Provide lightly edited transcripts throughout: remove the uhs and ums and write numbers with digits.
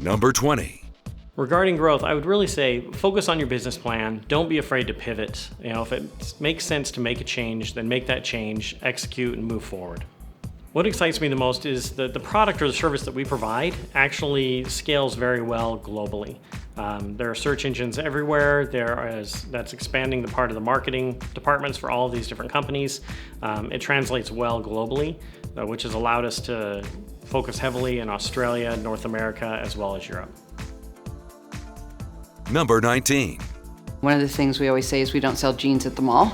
Number 20. Regarding growth, I would really say focus on your business plan. Don't be afraid to pivot. If it makes sense to make a change, then make that change, execute, and move forward. What excites me the most is that the product or the service that we provide actually scales very well globally. There are search engines everywhere. That's expanding the part of the marketing departments for all of these different companies. It translates well globally, which has allowed us to focus heavily in Australia, North America, as well as Europe. Number 19. One of the things we always say is we don't sell jeans at the mall.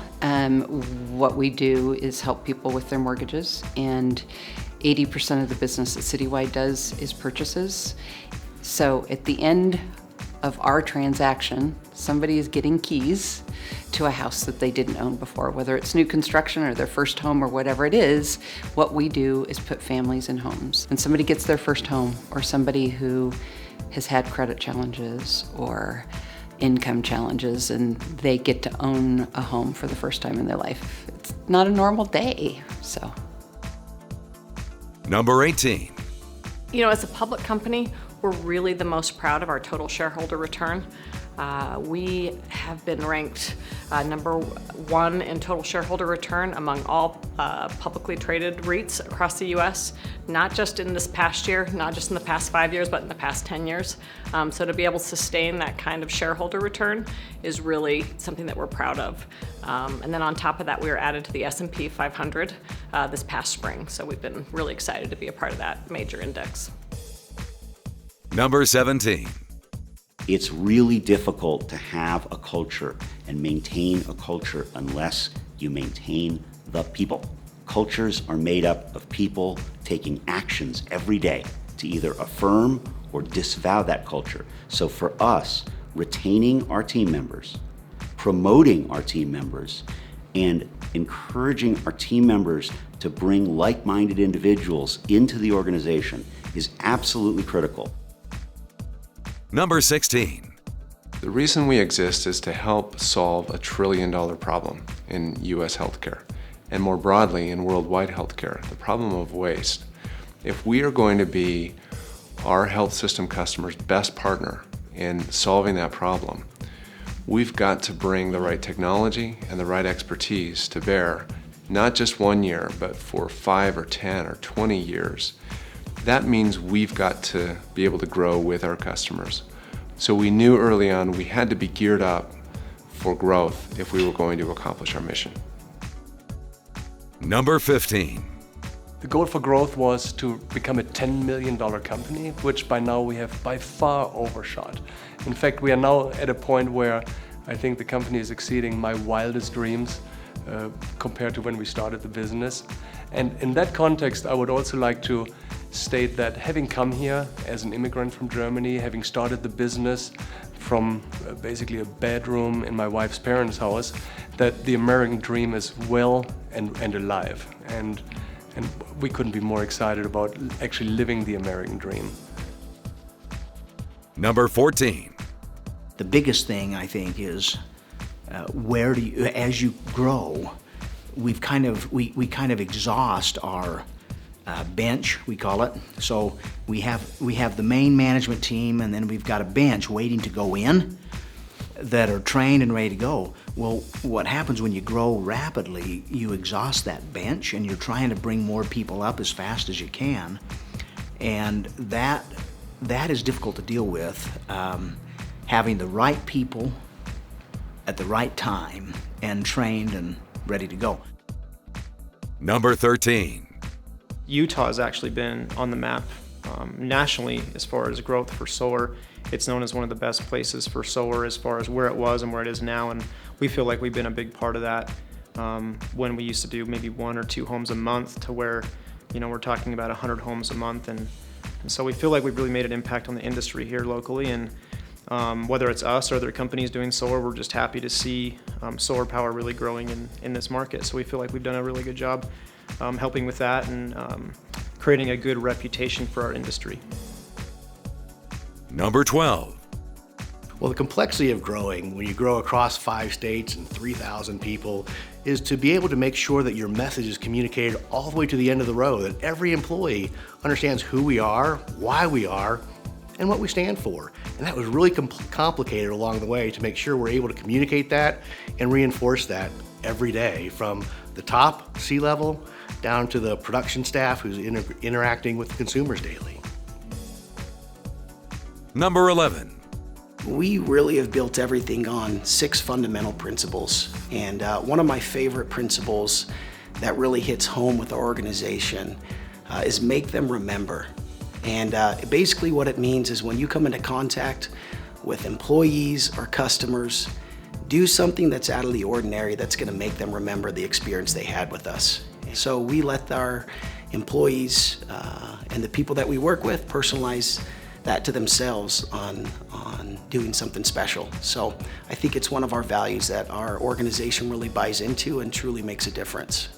What we do is help people with their mortgages, and 80% of the business that Citywide does is purchases. So at the end of our transaction, somebody is getting keys to a house that they didn't own before, whether it's new construction or their first home or whatever it is. What we do is put families in homes. When somebody gets their first home, or somebody who has had credit challenges or income challenges, and they get to own a home for the first time in their life. It's not a normal day, so. Number 18. As a public company, we're really the most proud of our total shareholder return. We have been ranked number 1 in total shareholder return among all publicly traded REITs across the U.S., not just in this past year, not just in the past 5 years, but in the past 10 years. So to be able to sustain that kind of shareholder return is really something that we're proud of. And then on top of that, we were added to the S&P 500 this past spring. So we've been really excited to be a part of that major index. Number 17. It's really difficult to have a culture and maintain a culture unless you maintain the people. Cultures are made up of people taking actions every day to either affirm or disavow that culture. So for us, retaining our team members, promoting our team members, and encouraging our team members to bring like-minded individuals into the organization is absolutely critical. Number 16. The reason we exist is to help solve $1 trillion problem in U.S. healthcare, and more broadly in worldwide healthcare, the problem of waste. If we are going to be our health system customers' best partner in solving that problem, we've got to bring the right technology and the right expertise to bear, not just 1 year, but for 5 or 10 or 20 years. That means we've got to be able to grow with our customers. So we knew early on we had to be geared up for growth if we were going to accomplish our mission. Number 15. The goal for growth was to become a $10 million company, which by now we have by far overshot. In fact, we are now at a point where I think the company is exceeding my wildest dreams compared to when we started the business. And in that context, I would also like to state that having come here as an immigrant from Germany, having started the business from basically a bedroom in my wife's parents' house, that the American dream is well and alive. And we couldn't be more excited about actually living the American dream. Number 14. The biggest thing, I think, is as you grow, we kind of exhaust our bench, we call it. So we have the main management team, and then we've got a bench waiting to go in that are trained and ready to go. Well, what happens when you grow rapidly, you exhaust that bench and you're trying to bring more people up as fast as you can. And that is difficult to deal with, having the right people at the right time and trained and ready to go. Number 13. Utah has actually been on the map nationally as far as growth for solar. It's known as one of the best places for solar as far as where it was and where it is now, and we feel like we've been a big part of that when we used to do maybe 1 or 2 homes a month to where we're talking about 100 homes a month, and so we feel like we've really made an impact on the industry here locally, and whether it's us or other companies doing solar, we're just happy to see solar power really growing in this market. So we feel like we've done a really good job helping with that and creating a good reputation for our industry. Number 12. Well, the complexity of growing, when you grow across 5 states and 3,000 people, is to be able to make sure that your message is communicated all the way to the end of the road, that every employee understands who we are, why we are, and what we stand for. And that was really complicated along the way to make sure we're able to communicate that and reinforce that every day, from the top C-level down to the production staff who's interacting with the consumers daily. Number 11. We really have built everything on 6 fundamental principles. And one of my favorite principles that really hits home with our organization is make them remember. And basically what it means is when you come into contact with employees or customers, do something that's out of the ordinary that's going to make them remember the experience they had with us. So we let our employees and the people that we work with personalize that to themselves on doing something special. So I think it's one of our values that our organization really buys into and truly makes a difference.